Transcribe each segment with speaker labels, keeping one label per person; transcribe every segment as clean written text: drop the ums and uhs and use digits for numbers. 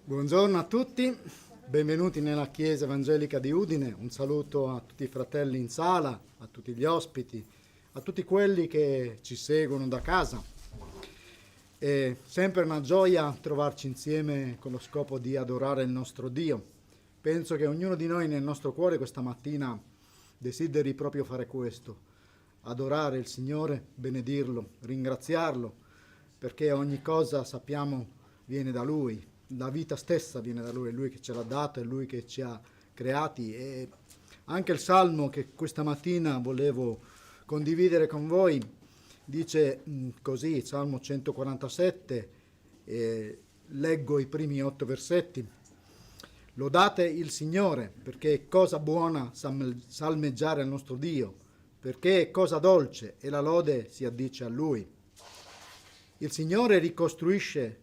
Speaker 1: Buongiorno a tutti, benvenuti nella Chiesa Evangelica di Udine. Un saluto a tutti i fratelli in sala, a tutti gli ospiti, a tutti quelli che ci seguono da casa. È sempre una gioia trovarci insieme con lo scopo di adorare il nostro Dio. Penso che ognuno di noi nel nostro cuore questa mattina desideri proprio fare questo: adorare il Signore, benedirlo, ringraziarlo, perché ogni cosa, sappiamo, viene da Lui. La vita stessa viene da Lui, è Lui che ce l'ha data, è Lui che ci ha creati. E anche il Salmo che questa mattina volevo condividere con voi dice così, Salmo 147, leggo i primi 8 versetti. Lodate il Signore, perché è cosa buona salmeggiare al nostro Dio, perché è cosa dolce e la lode si addice a Lui. Il Signore ricostruisce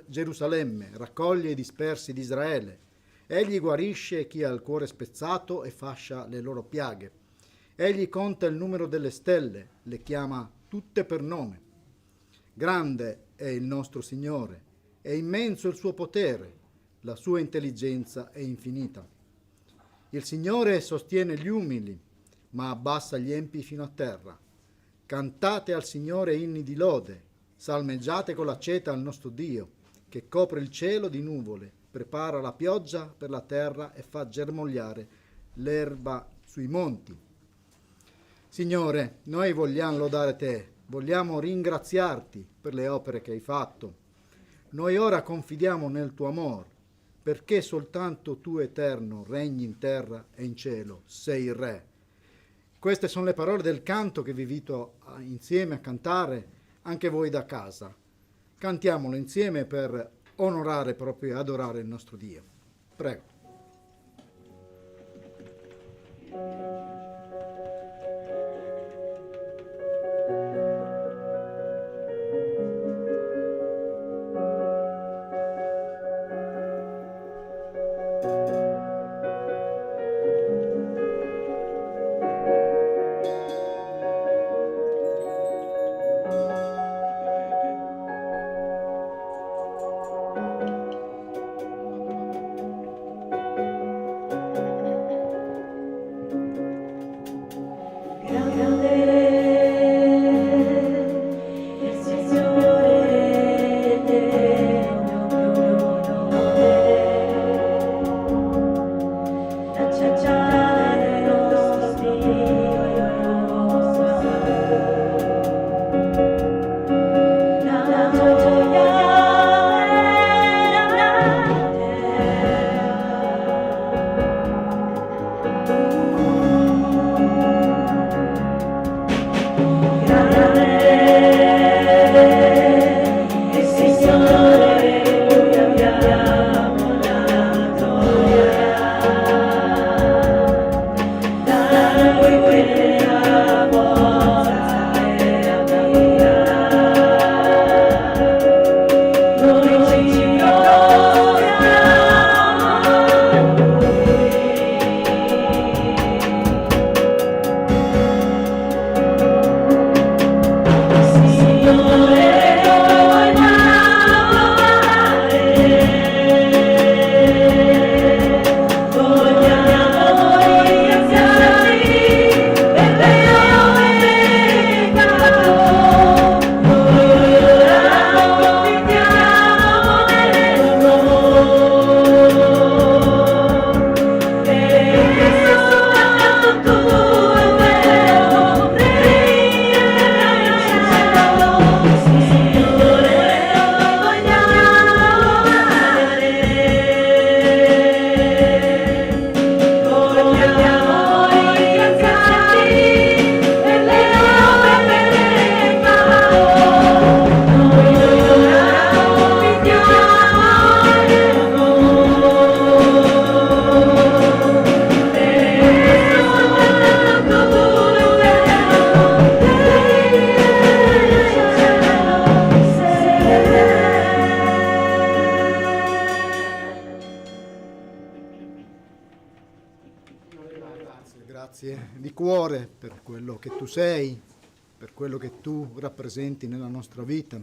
Speaker 1: Gerusalemme, raccoglie i dispersi di Israele. Egli guarisce chi ha il cuore spezzato e fascia le loro piaghe. Egli conta il numero delle stelle, le chiama tutte per nome. Grande è il nostro Signore, è immenso il suo potere, la sua intelligenza è infinita. Il Signore sostiene gli umili, ma abbassa gli empi fino a terra. Cantate al Signore inni di lode, salmeggiate con l'accetta al nostro Dio, che copre il cielo di nuvole, prepara la pioggia per la terra e fa germogliare l'erba sui monti. Signore, noi vogliamo lodare te, vogliamo ringraziarti per le opere che hai fatto. Noi ora confidiamo nel tuo amore, perché soltanto tu eterno regni in terra e in cielo, sei il Re. Queste sono le parole del canto che vi invito insieme a cantare anche voi da casa. Cantiamolo insieme per onorare proprio e adorare il nostro Dio. Prego. Grazie di cuore per quello che tu sei, per quello che tu rappresenti nella nostra vita.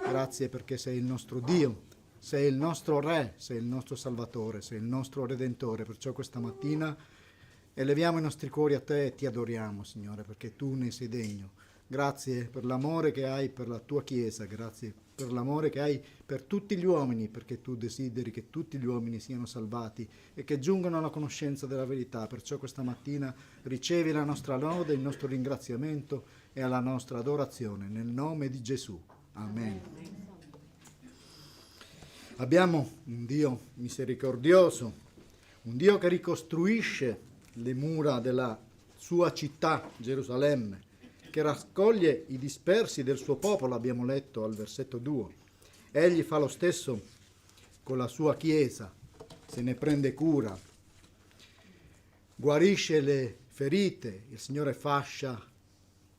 Speaker 1: Grazie perché sei il nostro Dio, sei il nostro Re, sei il nostro Salvatore, sei il nostro Redentore. Perciò questa mattina eleviamo i nostri cuori a te e ti adoriamo, Signore, perché tu ne sei degno. Grazie per l'amore che hai per la tua Chiesa, grazie per l'amore che hai per tutti gli uomini, perché tu desideri che tutti gli uomini siano salvati e che giungano alla conoscenza della verità. Perciò questa mattina ricevi la nostra lode, il nostro ringraziamento e la nostra adorazione, nel nome di Gesù. Amen. Abbiamo un Dio misericordioso, un Dio che ricostruisce le mura della sua città, Gerusalemme, che raccoglie i dispersi del suo popolo, abbiamo letto al versetto 2. Egli fa lo stesso con la sua Chiesa, se ne prende cura, guarisce le ferite, il Signore fascia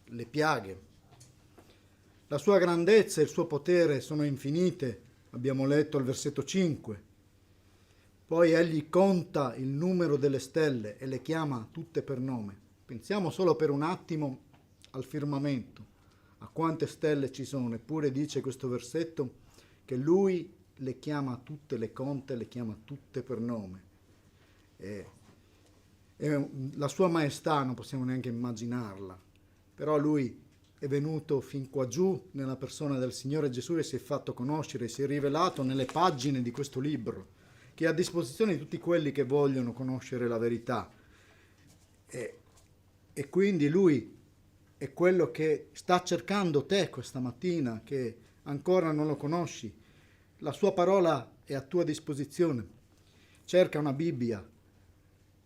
Speaker 1: le piaghe. La sua grandezza e il suo potere sono infinite, abbiamo letto al versetto 5. Poi egli conta il numero delle stelle e le chiama tutte per nome. Pensiamo solo per un attimo al firmamento, a quante stelle ci sono, eppure dice questo versetto che lui le chiama tutte, le conta, le chiama tutte per nome. La sua maestà non possiamo neanche immaginarla, però lui è venuto fin qua giù nella persona del Signore Gesù e si è fatto conoscere, si è rivelato nelle pagine di questo libro, che è a disposizione di tutti quelli che vogliono conoscere la verità. E quindi lui è quello che sta cercando te questa mattina, che ancora non lo conosci. La sua parola è a tua disposizione. Cerca una Bibbia,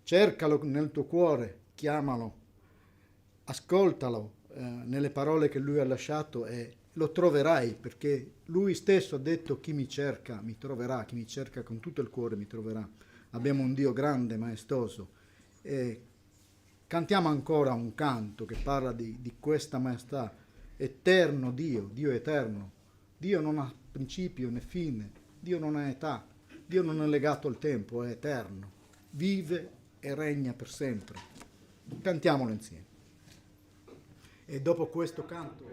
Speaker 1: cercalo nel tuo cuore, chiamalo, ascoltalo nelle parole che lui ha lasciato e lo troverai, perché lui stesso ha detto: chi mi cerca mi troverà, chi mi cerca con tutto il cuore mi troverà. Abbiamo un Dio grande, maestoso, e cantiamo ancora un canto che parla di questa maestà. Eterno Dio, Dio eterno. Dio non ha principio né fine, Dio non ha età, Dio non è legato al tempo, è eterno, vive e regna per sempre. Cantiamolo insieme. E dopo questo canto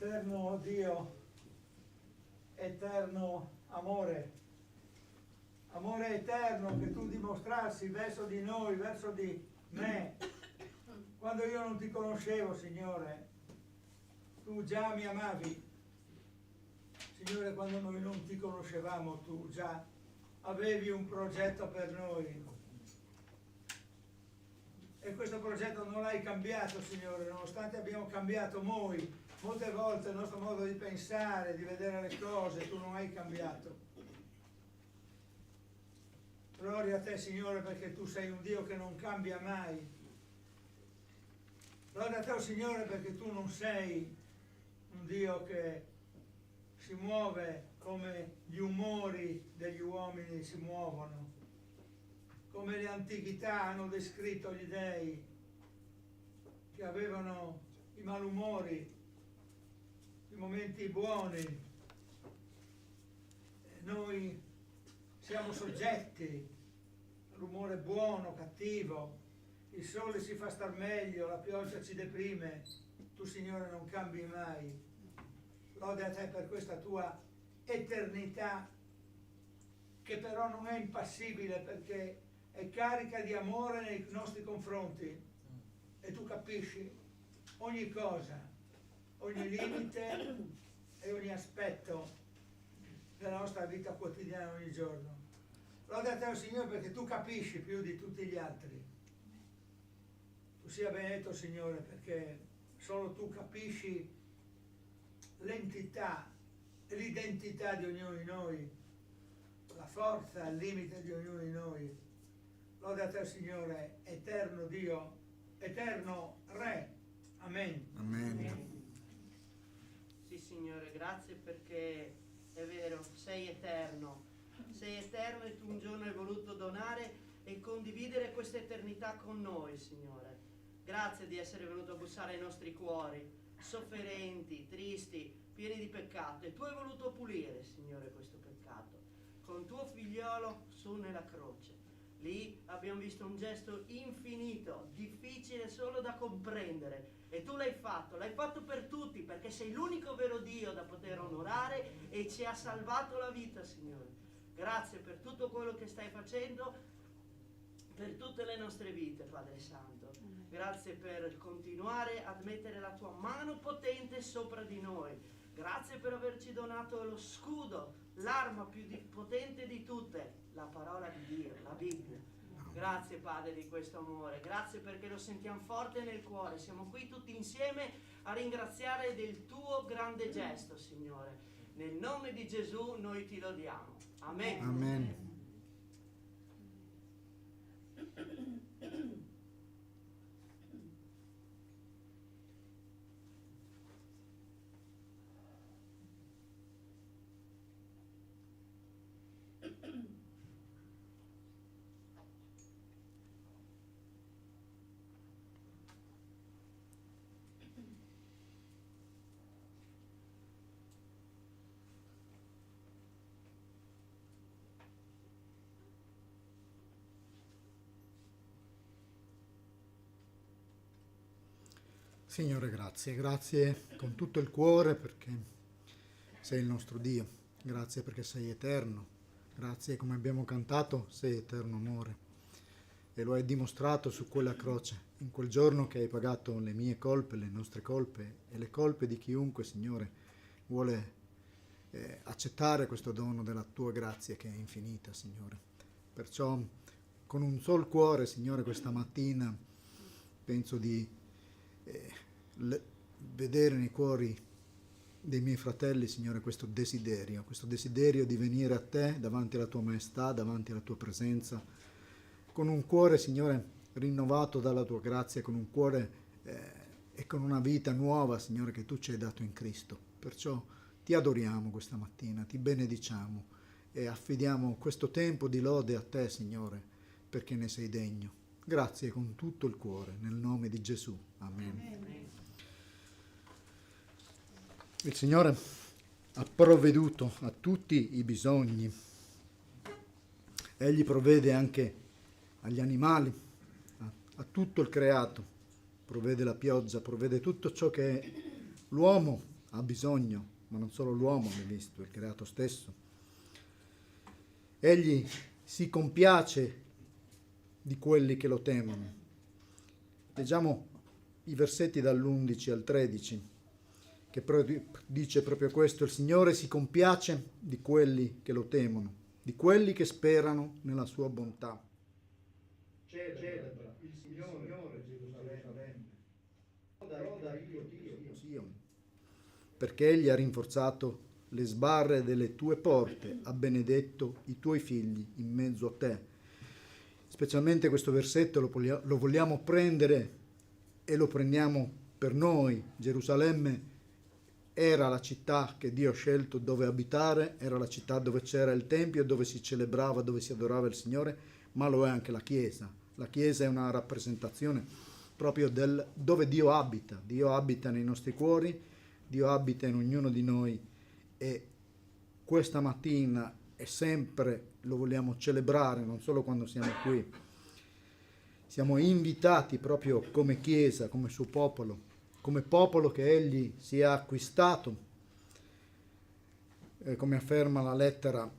Speaker 2: Eterno Dio, eterno amore eterno che tu dimostrassi verso di noi, verso di me, quando io non ti conoscevo, Signore, tu già mi amavi. Signore, quando noi non ti conoscevamo, tu già avevi un progetto per noi. E questo progetto non l'hai cambiato, Signore, nonostante abbiamo cambiato molte volte il nostro modo di pensare, di vedere le cose, tu non hai cambiato. Gloria a te, Signore, perché tu sei un Dio che non cambia mai. Gloria a te, Signore, perché tu non sei un Dio che si muove come gli umori degli uomini si muovono, come le antichità hanno descritto gli dei che avevano i malumori, i momenti buoni. Noi siamo soggetti all'umore buono, cattivo, il sole si fa star meglio, la pioggia ci deprime, tu, Signore, non cambi mai. Lode a te per questa tua eternità, che però non è impassibile, perché è carica di amore nei nostri confronti, e tu capisci ogni cosa, ogni limite e ogni aspetto della nostra vita quotidiana ogni giorno. Lode a te, Signore, perché tu capisci più di tutti gli altri. Tu sia benedetto, Signore, perché solo tu capisci l'entità e l'identità di ognuno di noi, la forza, il limite di ognuno di noi. Lode a te, Signore, eterno Dio, eterno Re. Amen.
Speaker 1: Amen.
Speaker 3: Sì, Signore, grazie perché è vero, sei eterno e tu un giorno hai voluto donare e condividere questa eternità con noi, Signore. Grazie di essere venuto a bussare ai nostri cuori, sofferenti, tristi, pieni di peccato, e tu hai voluto pulire, Signore, questo peccato con tuo figliolo su nella croce. Lì abbiamo visto un gesto infinito, difficile solo da comprendere, e tu l'hai fatto per tutti, perché sei l'unico vero Dio da poter onorare e ci ha salvato la vita, Signore. Grazie per tutto quello che stai facendo per tutte le nostre vite, Padre Santo. Grazie per continuare a mettere la tua mano potente sopra di noi. Grazie per averci donato lo scudo, l'arma più potente di tutte, la parola di Dio, la Bibbia. Grazie, Padre, di questo amore. Grazie perché lo sentiamo forte nel cuore. Siamo qui tutti insieme a ringraziare del tuo grande gesto, Signore. Nel nome di Gesù noi ti lodiamo. Amen.
Speaker 1: Amen. Signore, grazie con tutto il cuore perché sei il nostro Dio, grazie perché sei eterno, grazie come abbiamo cantato, sei eterno amore e lo hai dimostrato su quella croce, in quel giorno che hai pagato le mie colpe, le nostre colpe e le colpe di chiunque, Signore, vuole accettare questo dono della tua grazia che è infinita, Signore. Perciò con un sol cuore, Signore, questa mattina penso di vedere nei cuori dei miei fratelli, Signore, questo desiderio di venire a te davanti alla tua maestà, davanti alla tua presenza, con un cuore, Signore, rinnovato dalla tua grazia, con un cuore e con una vita nuova, Signore, che tu ci hai dato in Cristo. Perciò ti adoriamo questa mattina, ti benediciamo e affidiamo questo tempo di lode a te, Signore, perché ne sei degno. Grazie con tutto il cuore, nel nome di Gesù. Amen.
Speaker 3: Amen.
Speaker 1: Il Signore ha provveduto a tutti i bisogni. Egli provvede anche agli animali, a tutto il creato. Provvede la pioggia, provvede tutto ciò che l'uomo ha bisogno, ma non solo l'uomo, l'ha visto, il creato stesso. Egli si compiace di quelli che lo temono. Leggiamo i versetti dall'11 al 13, che dice proprio questo: il Signore si compiace di quelli che lo temono, di quelli che sperano nella sua bontà. Celebra il Signore Gerusalemme. Loda Dio, perché egli ha rinforzato le sbarre delle tue porte, ha benedetto i tuoi figli in mezzo a te. Specialmente questo versetto lo vogliamo prendere e lo prendiamo per noi. Gerusalemme era la città che Dio ha scelto dove abitare, era la città dove c'era il Tempio, dove si celebrava, dove si adorava il Signore, ma lo è anche la Chiesa. La Chiesa è una rappresentazione proprio del dove Dio abita. Dio abita nei nostri cuori, Dio abita in ognuno di noi, e questa mattina e sempre lo vogliamo celebrare, non solo quando siamo qui. Siamo invitati proprio come Chiesa, come suo popolo, come popolo che egli si è acquistato, come afferma la lettera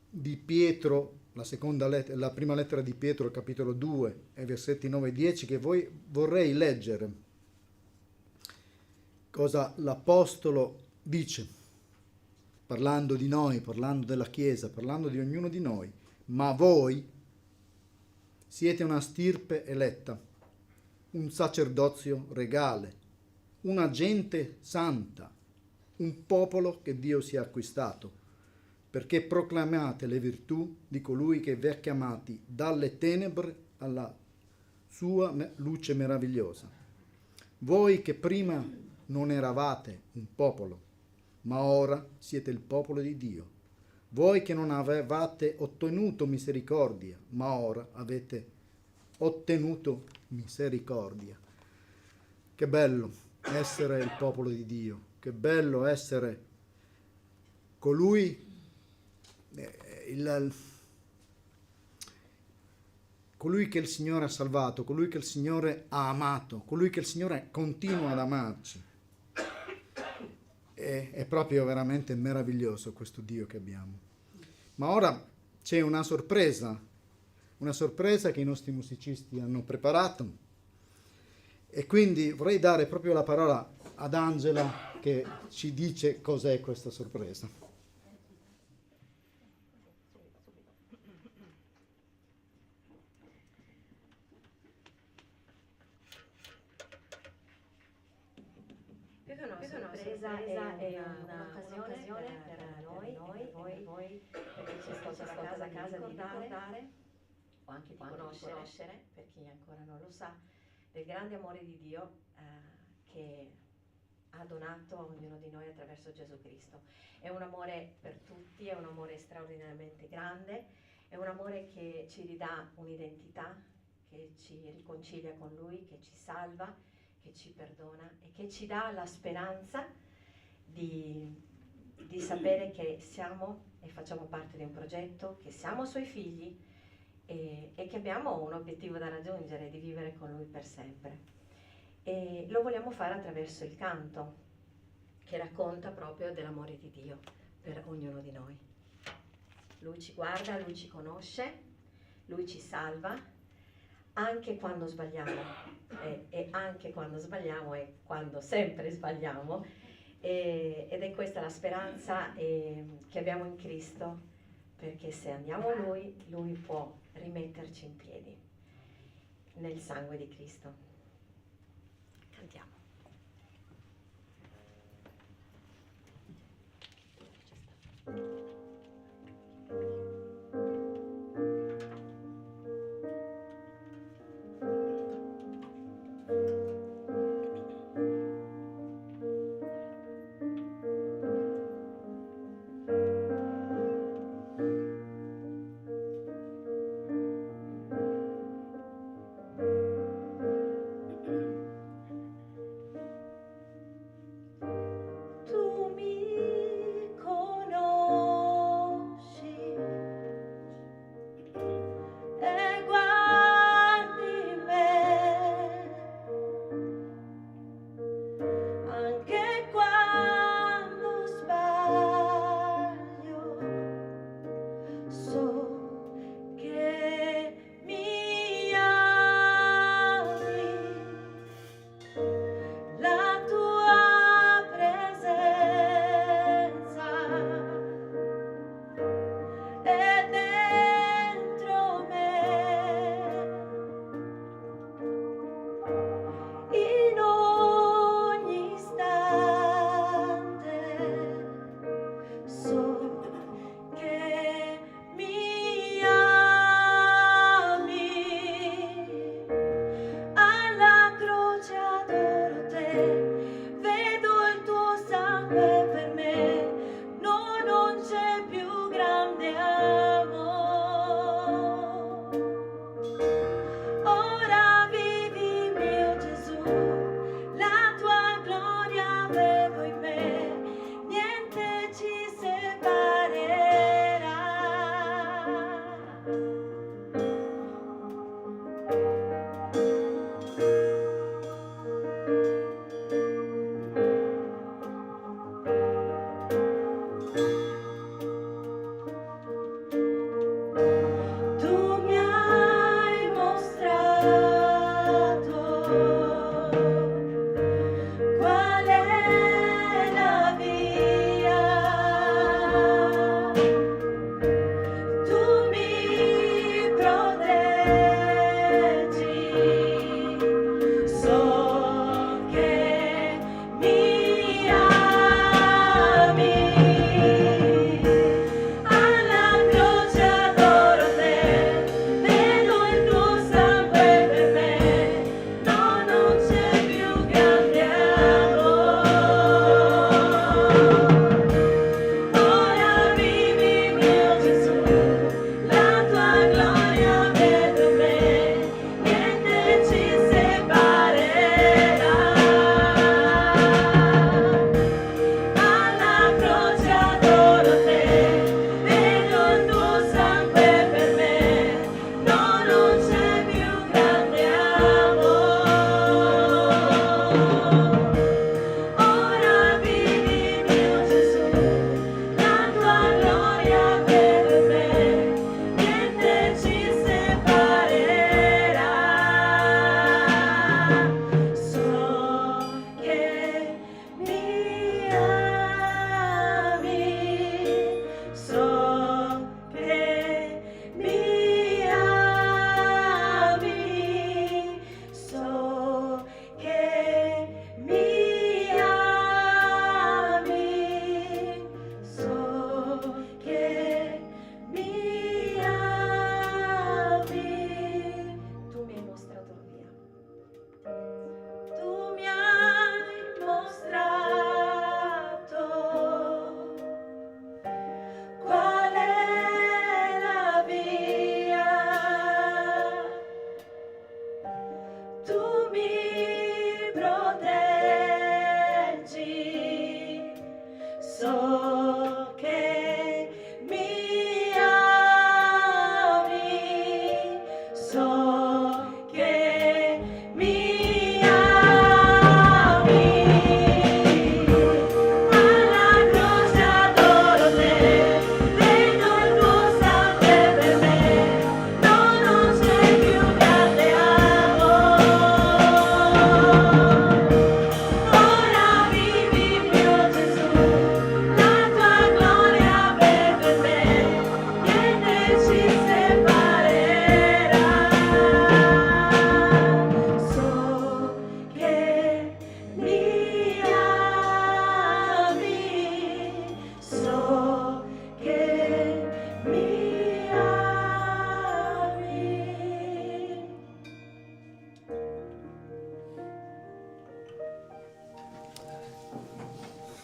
Speaker 1: di Pietro, la prima lettera di Pietro, capitolo 2, e versetti 9 e 10, che vorrei leggere cosa l'Apostolo dice, parlando di noi, parlando della Chiesa, parlando di ognuno di noi. Ma voi siete una stirpe eletta, un sacerdozio regale, una gente santa, un popolo che Dio si è acquistato, perché proclamate le virtù di colui che vi ha chiamati dalle tenebre alla sua luce meravigliosa. Voi che prima non eravate un popolo, ma ora siete il popolo di Dio. Voi che non avevate ottenuto misericordia, ma ora avete ottenuto misericordia. Che bello essere il popolo di Dio, che bello essere colui che il Signore ha salvato, colui che il Signore ha amato, colui che il Signore continua ad amarci. È proprio veramente meraviglioso questo Dio che abbiamo. Ma ora c'è una sorpresa che i nostri musicisti hanno preparato, e quindi vorrei dare proprio la parola ad Angela che ci dice cos'è questa sorpresa.
Speaker 4: Sorpresa è un'occasione per voi, perché ci ascolta a casa di ricordare o anche di conoscere, per chi ancora non lo sa, del grande amore di Dio che ha donato a ognuno di noi attraverso Gesù Cristo. È un amore per tutti, è un amore straordinariamente grande, è un amore che ci ridà un'identità, che ci riconcilia con Lui, che ci salva, che ci perdona e che ci dà la speranza di sapere che siamo e facciamo parte di un progetto, che siamo Suoi figli e che abbiamo un obiettivo da raggiungere, di vivere con Lui per sempre. E lo vogliamo fare attraverso il canto, che racconta proprio dell'amore di Dio per ognuno di noi. Lui ci guarda, Lui ci conosce, Lui ci salva, anche quando sbagliamo, e anche quando sbagliamo e quando sempre sbagliamo, ed è questa la speranza che abbiamo in Cristo, perché se andiamo a Lui può rimetterci in piedi nel sangue di Cristo. Cantiamo.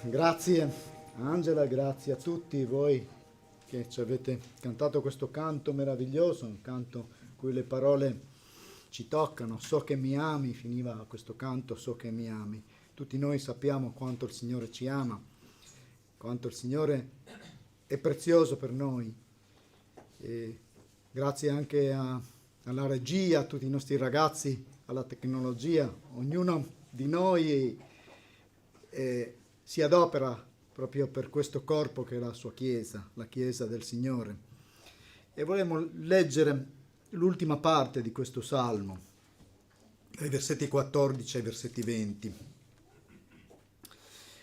Speaker 1: Grazie Angela, grazie a tutti voi che ci avete cantato questo canto meraviglioso, un canto in cui le parole ci toccano. So che mi ami, finiva questo canto, so che mi ami. Tutti noi sappiamo quanto il Signore ci ama, quanto il Signore è prezioso per noi. E grazie anche alla regia, a tutti i nostri ragazzi, alla tecnologia, ognuno di noi si adopera proprio per questo corpo che è la sua Chiesa, la Chiesa del Signore. E vorremmo leggere l'ultima parte di questo Salmo, dai versetti 14 ai versetti 20.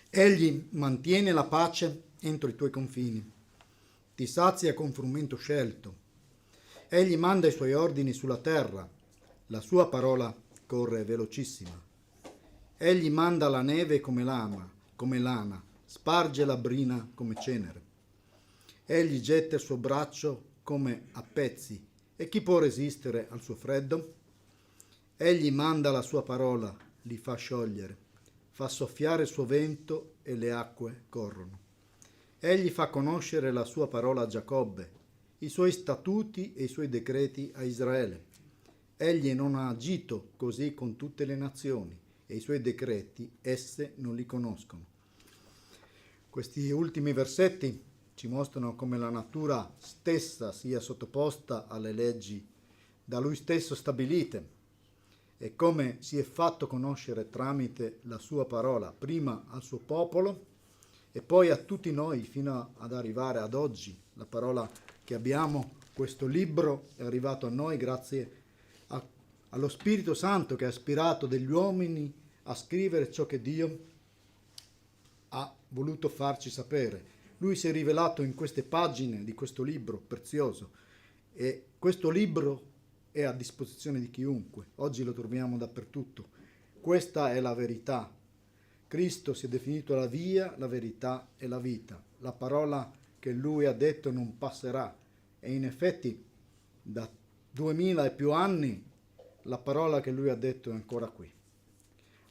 Speaker 1: Egli mantiene la pace entro i tuoi confini, ti sazia con frumento scelto. Egli manda i suoi ordini sulla terra, la sua parola corre velocissima. Egli manda la neve come lana, sparge la brina come cenere. Egli getta il suo braccio come a pezzi, e chi può resistere al suo freddo? Egli manda la sua parola, li fa sciogliere, fa soffiare il suo vento e le acque corrono. Egli fa conoscere la sua parola a Giacobbe, i suoi statuti e i suoi decreti a Israele. Egli non ha agito così con tutte le nazioni, e i suoi decreti esse non li conoscono. Questi ultimi versetti ci mostrano come la natura stessa sia sottoposta alle leggi da lui stesso stabilite e come si è fatto conoscere tramite la sua parola, prima al suo popolo e poi a tutti noi fino ad arrivare ad oggi. La parola che abbiamo, questo libro, è arrivato a noi grazie allo Spirito Santo che ha ispirato degli uomini a scrivere ciò che Dio ha voluto farci sapere. Lui si è rivelato in queste pagine di questo libro prezioso e questo libro è a disposizione di chiunque. Oggi lo troviamo dappertutto. Questa è la verità. Cristo si è definito la via, la verità e la vita. La parola che lui ha detto non passerà e in effetti da 2000 e più anni la parola che lui ha detto è ancora qui.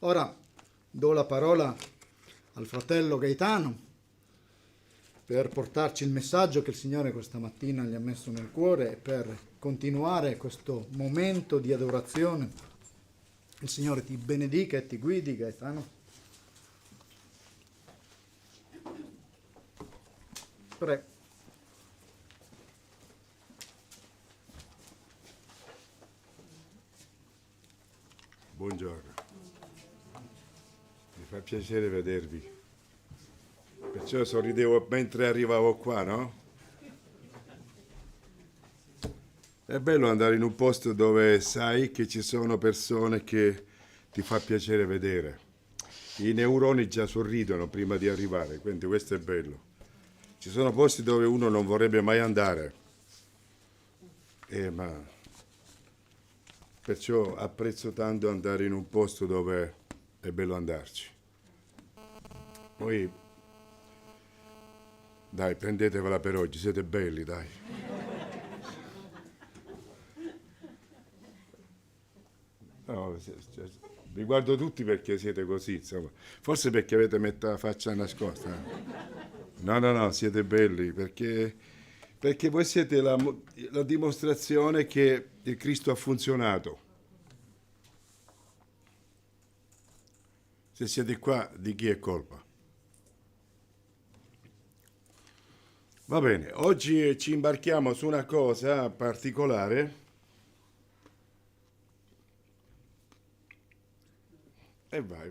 Speaker 1: Ora do la parola al fratello Gaetano per portarci il messaggio che il Signore questa mattina gli ha messo nel cuore e per continuare questo momento di adorazione. Il Signore ti benedica e ti guidi, Gaetano. Prego.
Speaker 5: Buongiorno, mi fa piacere vedervi. Perciò sorridevo mentre arrivavo qua, no? È bello andare in un posto dove sai che ci sono persone che ti fa piacere vedere. I neuroni già sorridono prima di arrivare, quindi questo è bello. Ci sono posti dove uno non vorrebbe mai andare, ma perciò apprezzo tanto andare in un posto dove è bello andarci. Poi, dai, prendetevela per oggi, siete belli, dai. No, vi guardo tutti perché siete così, insomma. Forse perché avete la faccia nascosta. No, siete belli, perché voi siete la dimostrazione che il Cristo ha funzionato. Se siete qua, di chi è colpa? Va bene, oggi ci imbarchiamo su una cosa particolare e vai.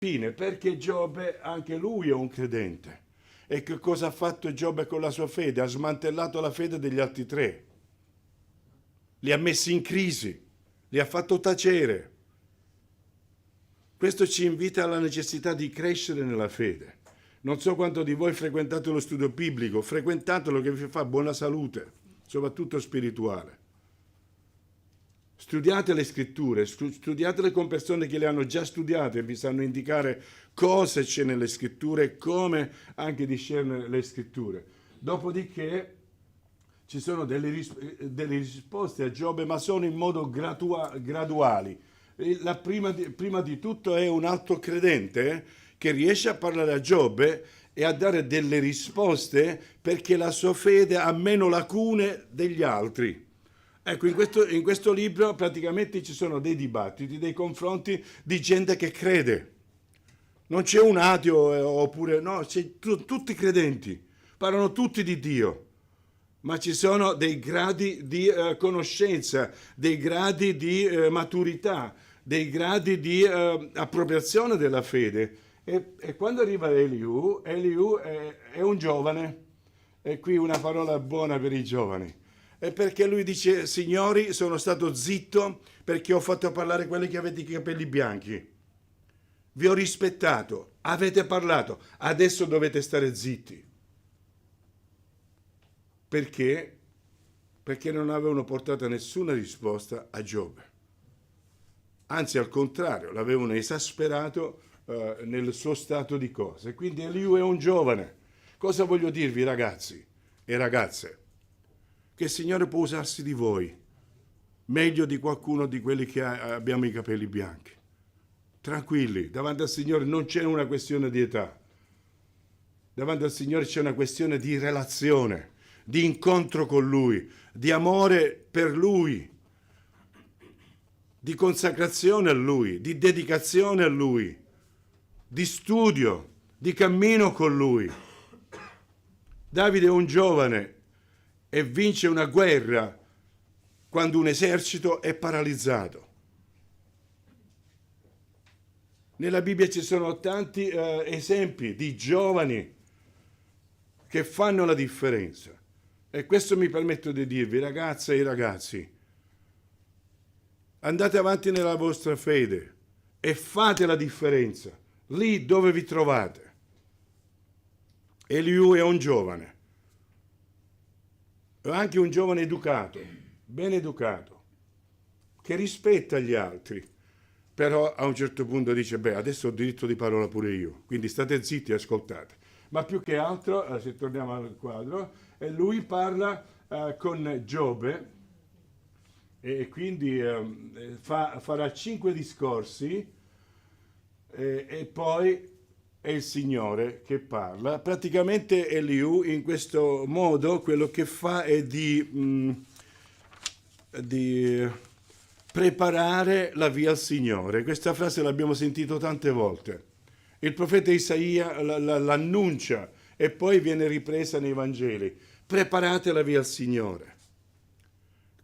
Speaker 5: Fine, perché Giobbe, anche lui è un credente. E che cosa ha fatto Giobbe con la sua fede? Ha smantellato la fede degli altri tre. Li ha messi in crisi, li ha fatto tacere. Questo ci invita alla necessità di crescere nella fede. Non so quanto di voi frequentate lo studio biblico, frequentatelo che vi fa buona salute, soprattutto spirituale. Studiate le scritture, studiatele con persone che le hanno già studiate e vi sanno indicare cosa c'è nelle scritture e come anche discernere le scritture. Dopodiché ci sono delle risposte a Giobbe, ma sono in modo graduali. Prima di tutto è un altro credente che riesce a parlare a Giobbe e a dare delle risposte perché la sua fede ha meno lacune degli altri. Ecco, in questo libro praticamente ci sono dei dibattiti, dei confronti di gente che crede. Non c'è un ateo oppure no, tutti credenti, parlano tutti di Dio, ma ci sono dei gradi di conoscenza, dei gradi di maturità, dei gradi di appropriazione della fede. E quando arriva Eliù è un giovane, e qui una parola buona per i giovani. È perché lui dice: signori, sono stato zitto perché ho fatto parlare quelli che avete i capelli bianchi. Vi ho rispettato, avete parlato, adesso dovete stare zitti. Perché? Perché non avevano portato nessuna risposta a Giobbe. Anzi, al contrario, l'avevano esasperato nel suo stato di cose. Quindi Eliù è un giovane. Cosa voglio dirvi, ragazzi e ragazze? Che il Signore può usarsi di voi meglio di qualcuno di quelli che abbiamo i capelli bianchi. Tranquilli, davanti al Signore non c'è una questione di età. Davanti al Signore c'è una questione di relazione, di incontro con Lui, di amore per Lui, di consacrazione a Lui, di dedicazione a Lui, di studio, di cammino con Lui. Davide è un giovane e vince una guerra quando un esercito è paralizzato. Nella Bibbia ci sono tanti esempi di giovani che fanno la differenza. E questo mi permetto di dirvi, ragazze e ragazzi, andate avanti nella vostra fede e fate la differenza lì dove vi trovate. Eliù è un giovane, è anche un giovane educato, ben educato, che rispetta gli altri, però a un certo punto dice: beh, adesso ho diritto di parola pure io, quindi state zitti e ascoltate. Ma più che altro, se torniamo al quadro, lui parla con Giobbe e quindi farà 5 discorsi e poi è il Signore che parla. Praticamente Eliù in questo modo quello che fa è di preparare la via al Signore. Questa frase l'abbiamo sentito tante volte. Il profeta Isaia l'annuncia e poi viene ripresa nei Vangeli. Preparate la via al Signore.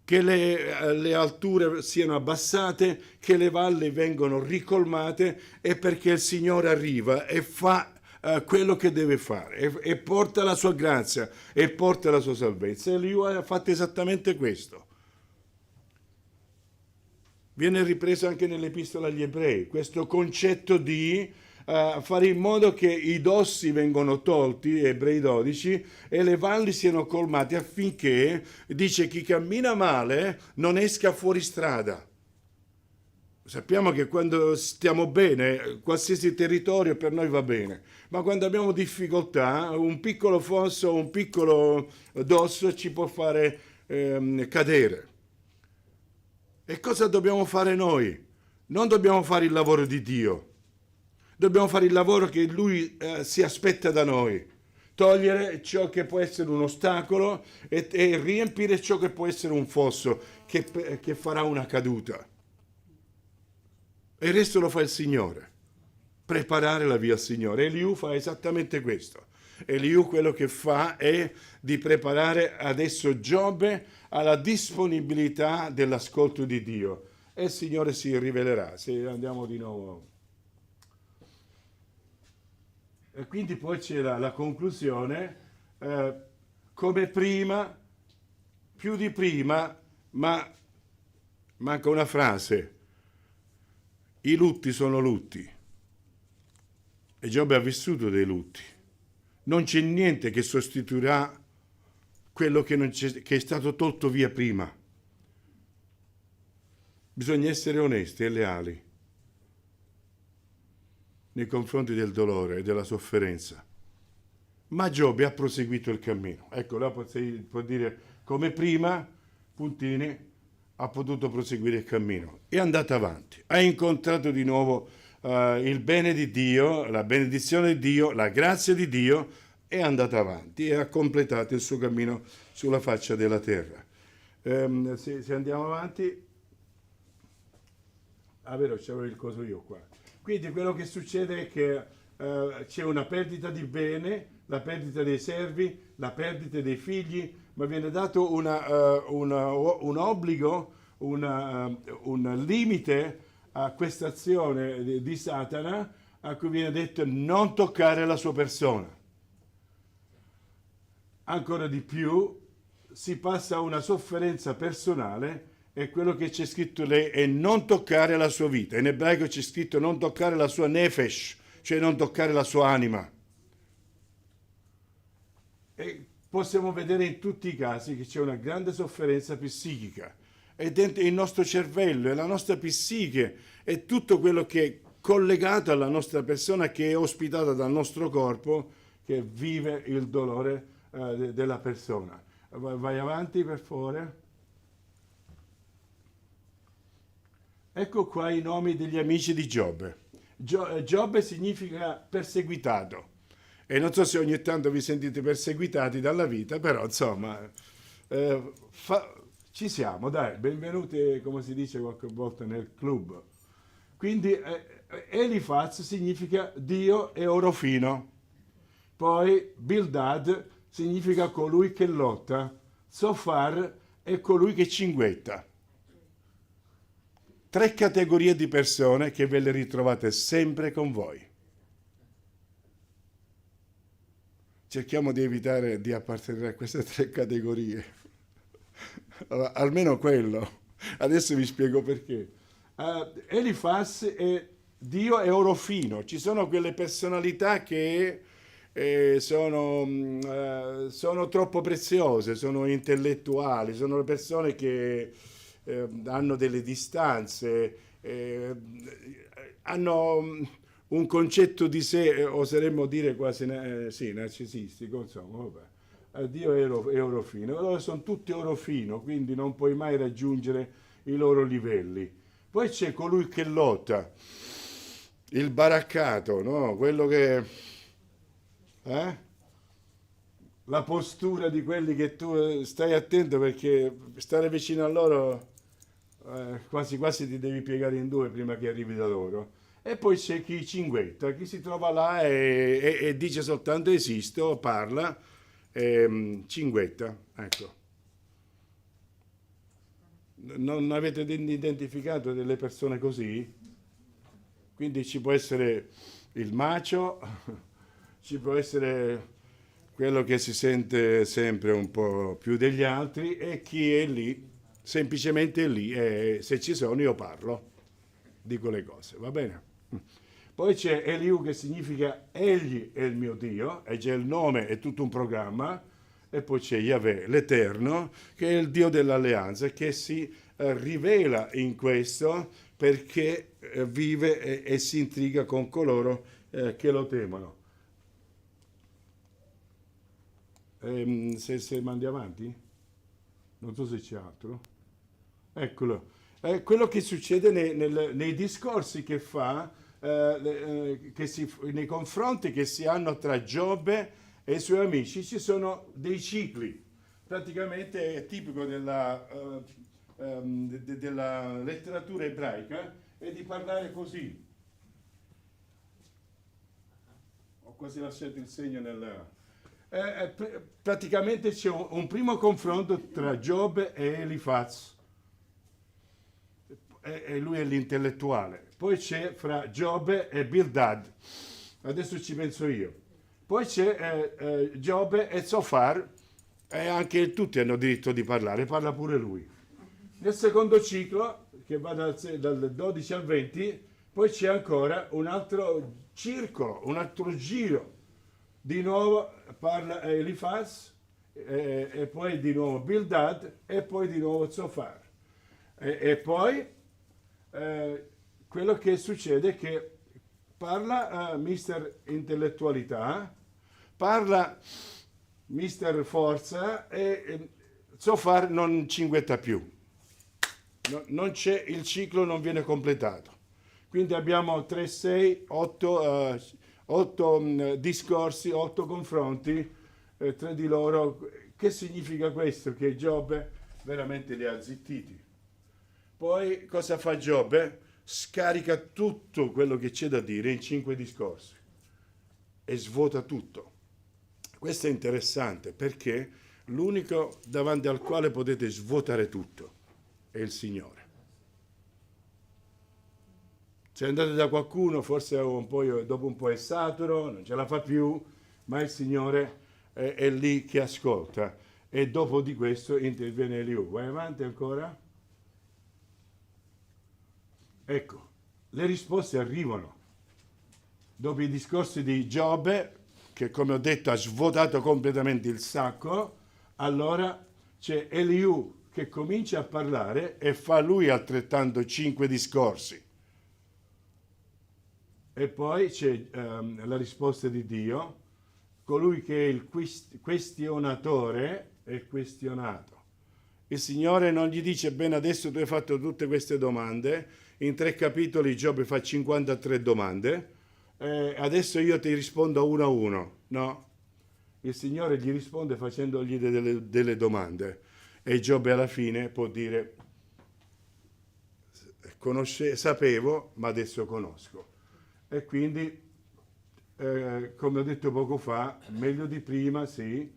Speaker 5: Che le alture siano abbassate, che le valli vengono ricolmate, e perché il Signore arriva e fa quello che deve fare e porta la sua grazia e porta la sua salvezza. Eliù ha fatto esattamente questo. Viene ripreso anche nell'Epistola agli Ebrei, questo concetto di fare in modo che i dossi vengano tolti, Ebrei 12, e le valli siano colmate affinché, dice, chi cammina male non esca fuori strada. Sappiamo che quando stiamo bene, qualsiasi territorio per noi va bene, ma quando abbiamo difficoltà, un piccolo fosso, un piccolo dosso ci può fare cadere. E cosa dobbiamo fare noi? Non dobbiamo fare il lavoro di Dio. Dobbiamo fare il lavoro che Lui si aspetta da noi. Togliere ciò che può essere un ostacolo e riempire ciò che può essere un fosso che farà una caduta. E il resto lo fa il Signore. Preparare la via al Signore. Eliù fa esattamente questo. Eliù quello che fa è di preparare adesso Giobbe alla disponibilità dell'ascolto di Dio. E il Signore si rivelerà. Se andiamo di nuovo quindi poi c'è la conclusione, come prima, più di prima, ma manca una frase. I lutti sono lutti. E Giobbe ha vissuto dei lutti. Non c'è niente che sostituirà quello che è stato tolto via prima. Bisogna essere onesti e leali nei confronti del dolore e della sofferenza. Ma Giobbe ha proseguito il cammino. Ecco, là può dire come prima, puntini, ha potuto proseguire il cammino. È andato avanti, ha incontrato di nuovo il bene di Dio, la benedizione di Dio, la grazia di Dio, è andato avanti e ha completato il suo cammino sulla faccia della terra. Se andiamo avanti, vero, c'avevo il coso io qua. Quindi quello che succede è che c'è una perdita di bene, la perdita dei servi, la perdita dei figli, ma viene dato un obbligo, un limite a questa azione di Satana, a cui viene detto non toccare la sua persona. Ancora di più si passa a una sofferenza personale, e quello che c'è scritto lì è non toccare la sua vita. In ebraico c'è scritto non toccare la sua nefesh, cioè non toccare la sua anima. E possiamo vedere in tutti i casi che c'è una grande sofferenza psichica. È dentro il nostro cervello, è la nostra psiche, è tutto quello che è collegato alla nostra persona, che è ospitata dal nostro corpo, che vive il dolore della persona. Vai avanti, per favore. Ecco qua i nomi degli amici di Giobbe. Giobbe significa perseguitato. E non so se ogni tanto vi sentite perseguitati dalla vita, però insomma, ci siamo, dai, benvenuti, come si dice qualche volta, nel club. Quindi Elifaz significa Dio è oro fino. Poi Bildad significa colui che lotta. Zofar è colui che cinguetta. 3 categorie di persone che ve le ritrovate sempre con voi. Cerchiamo di evitare di appartenere a queste 3 categorie. Allora, almeno quello. Adesso vi spiego perché. Elifaz è Dio è oro fino. Ci sono quelle personalità che sono troppo preziose, sono intellettuali, sono le persone che hanno delle distanze, hanno un concetto di sé, oseremmo dire quasi narcisistico, insomma, vabbè. Dio è oro fino, loro sono tutti oro fino, quindi non puoi mai raggiungere i loro livelli. Poi c'è colui che lotta, il baraccato, no? Quello che la postura di quelli che tu stai attento, perché stare vicino a loro quasi quasi ti devi piegare in 2 prima che arrivi da loro. E poi c'è chi cinguetta, chi si trova là e dice soltanto esisto, parla, cinguetta, ecco. Non avete identificato delle persone così? Quindi ci può essere il macio, ci può essere quello che si sente sempre un po' più degli altri, e chi è lì, semplicemente è lì, e se ci sono io parlo, dico le cose, va bene? Poi c'è Eliu, che significa egli è il mio Dio, e c'è il nome, è tutto un programma. E poi c'è Yahweh, l'Eterno, che è il Dio dell'alleanza, che si rivela in questo perché vive e si intriga con coloro che lo temono. Se mandi avanti? Non so se c'è altro. Eccolo. Quello che succede nei discorsi che fa, nei confronti che si hanno tra Giobbe e i suoi amici, ci sono dei cicli. Praticamente è tipico della letteratura ebraica è di parlare così. Ho quasi lasciato il segno praticamente c'è un primo confronto tra Giobbe e Elifaz, e lui è l'intellettuale. Poi c'è fra Giobbe e Bildad. Adesso ci penso io. Poi c'è Giobbe e Zofar, e anche tutti hanno diritto di parlare, parla pure lui. Nel secondo ciclo, che va dal 12 al 20, poi c'è ancora un altro circolo, un altro giro. Di nuovo parla Elifaz, e poi di nuovo Bildad, e poi di nuovo Zofar. E poi quello che succede è che parla Mister Intellettualità, parla Mister Forza, e Zofar non cinguetta più. Non c'è, il ciclo non viene completato. Quindi abbiamo 3, 6, 8 discorsi, 8 confronti tra di loro. Che significa questo? Che Giobbe veramente li ha zittiti. Poi cosa fa Giobbe? Scarica tutto quello che c'è da dire in 5 discorsi e svuota tutto. Questo è interessante perché l'unico davanti al quale potete svuotare tutto è il Signore. Se andate da qualcuno, forse dopo un po' è saturo, non ce la fa più, ma il Signore è lì che ascolta. E dopo di questo interviene Eliù. Vai avanti ancora? Ecco, le risposte arrivano. Dopo i discorsi di Giobbe, che come ho detto ha svuotato completamente il sacco, allora c'è Eliù che comincia a parlare e fa lui altrettanto 5 discorsi. E poi c'è la risposta di Dio, colui che è il questionatore è questionato. Il Signore non gli dice: bene, adesso tu hai fatto tutte queste domande, in 3 capitoli Giobbe fa 53 domande, adesso io ti rispondo uno a uno. No, il Signore gli risponde facendogli delle domande, e Giobbe alla fine può dire: sapevo, ma adesso conosco. E quindi, come ho detto poco fa, meglio di prima, sì,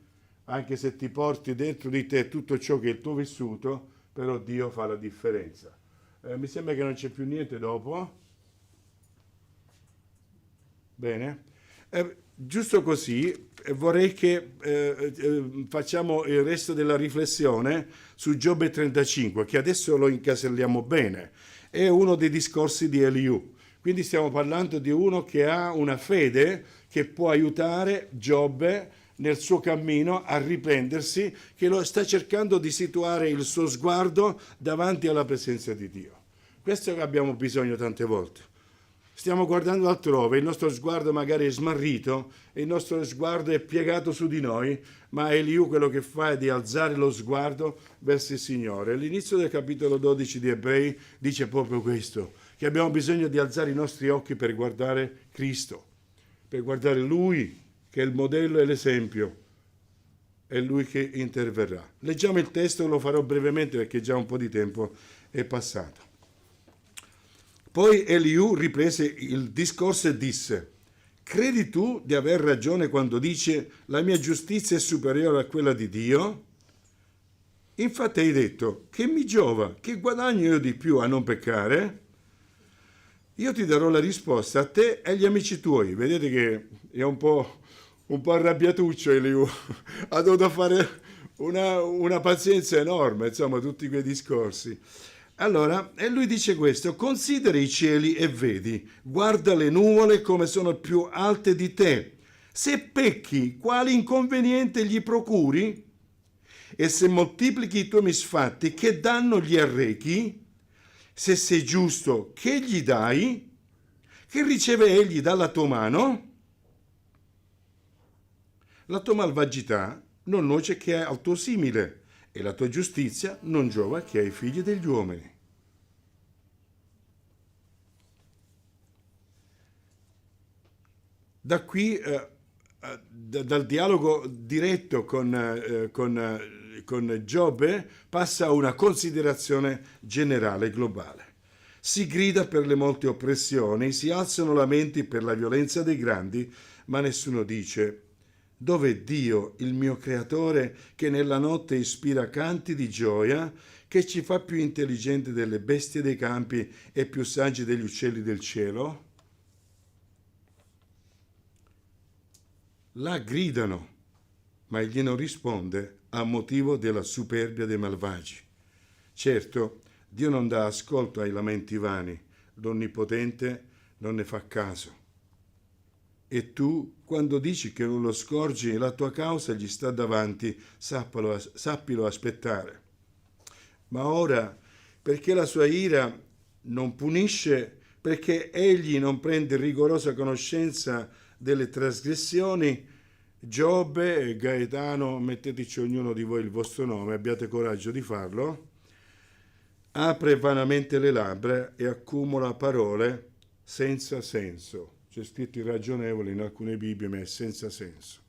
Speaker 5: anche se ti porti dentro di te tutto ciò che è il tuo vissuto, però Dio fa la differenza. Mi sembra che non c'è più niente dopo. Bene. Giusto così, vorrei che facciamo il resto della riflessione su Giobbe 35, che adesso lo incaselliamo bene. È uno dei discorsi di Eliù. Quindi stiamo parlando di uno che ha una fede che può aiutare Giobbe nel suo cammino a riprendersi, che lo sta cercando di situare il suo sguardo davanti alla presenza di Dio. Questo che abbiamo bisogno tante volte. Stiamo guardando altrove, il nostro sguardo magari è smarrito, il nostro sguardo è piegato su di noi, ma Eliù quello che fa è di alzare lo sguardo verso il Signore. L'inizio del capitolo 12 di Ebrei dice proprio questo, che abbiamo bisogno di alzare i nostri occhi per guardare Cristo, per guardare Lui, che è il modello e l'esempio, è Lui che interverrà. Leggiamo il testo, lo farò brevemente perché già un po' di tempo è passato. Poi Eliù riprese il discorso e disse: credi tu di aver ragione quando dice la mia giustizia è superiore a quella di Dio? Infatti hai detto: che mi giova, che guadagno io di più a non peccare? Io ti darò la risposta a te e agli amici tuoi. Vedete che è un po' arrabbiatuccio Eliù, ha dovuto fare una pazienza enorme, insomma, tutti quei discorsi. Allora, e lui dice questo: considera i cieli e vedi, guarda le nuvole come sono più alte di te. Se pecchi, quale inconveniente gli procuri? E se moltiplichi i tuoi misfatti, che danno gli arrechi? Se sei giusto, che gli dai? Che riceve egli dalla tua mano? La tua malvagità non nuoce che al tuo simile, e la tua giustizia non giova che ai figli degli uomini. Da qui, dal dialogo diretto con Giobbe, passa a una considerazione generale, globale. Si grida per le molte oppressioni, si alzano lamenti per la violenza dei grandi, ma nessuno dice: dov'è Dio, il mio creatore, che nella notte ispira canti di gioia, che ci fa più intelligenti delle bestie dei campi e più saggi degli uccelli del cielo? là gridano, ma egli non risponde a motivo della superbia dei malvagi. Certo, Dio non dà ascolto ai lamenti vani, l'Onnipotente non ne fa caso. E tu, quando dici che non lo scorgi, la tua causa gli sta davanti, sappilo aspettare. Ma ora, perché la sua ira non punisce, perché egli non prende rigorosa conoscenza delle trasgressioni, Giobbe e Gaetano, metteteci ognuno di voi il vostro nome, abbiate coraggio di farlo, apre vanamente le labbra e accumula parole senza senso. C'è scritto irragionevole in alcune Bibbie, ma è senza senso.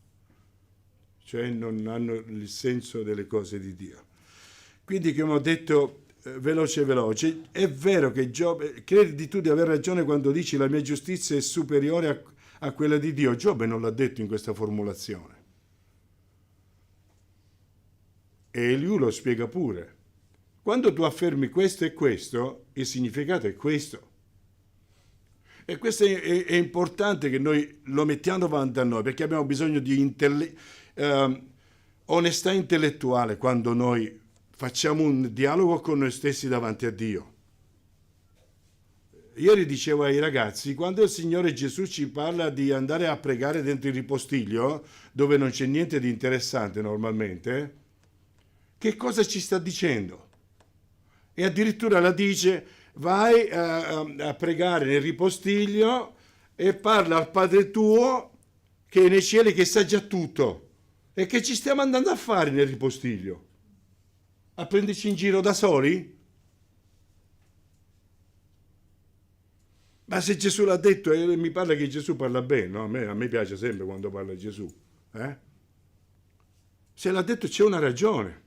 Speaker 5: Cioè non hanno il senso delle cose di Dio. Quindi, come ho detto, veloce, è vero che Giobbe, credi tu di aver ragione quando dici la mia giustizia è superiore a quella di Dio. Giobbe non l'ha detto in questa formulazione. E Eliù lo spiega pure. Quando tu affermi questo e questo, il significato è questo. E questo è importante che noi lo mettiamo davanti a noi, perché abbiamo bisogno di onestà intellettuale quando noi facciamo un dialogo con noi stessi davanti a Dio. Ieri dicevo ai ragazzi, quando il Signore Gesù ci parla di andare a pregare dentro il ripostiglio, dove non c'è niente di interessante normalmente, che cosa ci sta dicendo? E addirittura la dice, vai a pregare nel ripostiglio e parla al Padre tuo che è nei cieli, che sa già tutto. E che ci stiamo andando a fare nel ripostiglio? A prenderci in giro da soli? Ma se Gesù l'ha detto, e mi parla che Gesù parla bene, no? A me piace sempre quando parla Gesù. Se l'ha detto c'è una ragione.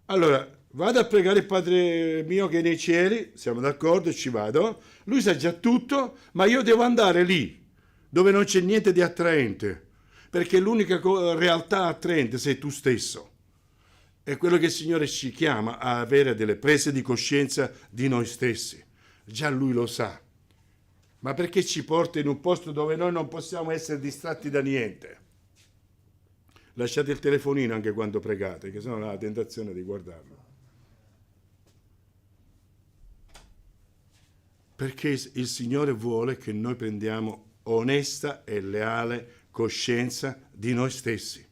Speaker 5: Allora, vado a pregare il Padre mio che è nei cieli, siamo d'accordo, ci vado. Lui sa già tutto, ma io devo andare lì, dove non c'è niente di attraente, perché l'unica realtà attraente sei tu stesso. È quello che il Signore ci chiama a avere delle prese di coscienza di noi stessi. Già Lui lo sa. Ma perché ci porta in un posto dove noi non possiamo essere distratti da niente? Lasciate il telefonino anche quando pregate, che sennò ho la tentazione di guardarlo. Perché il Signore vuole che noi prendiamo onesta e leale coscienza di noi stessi.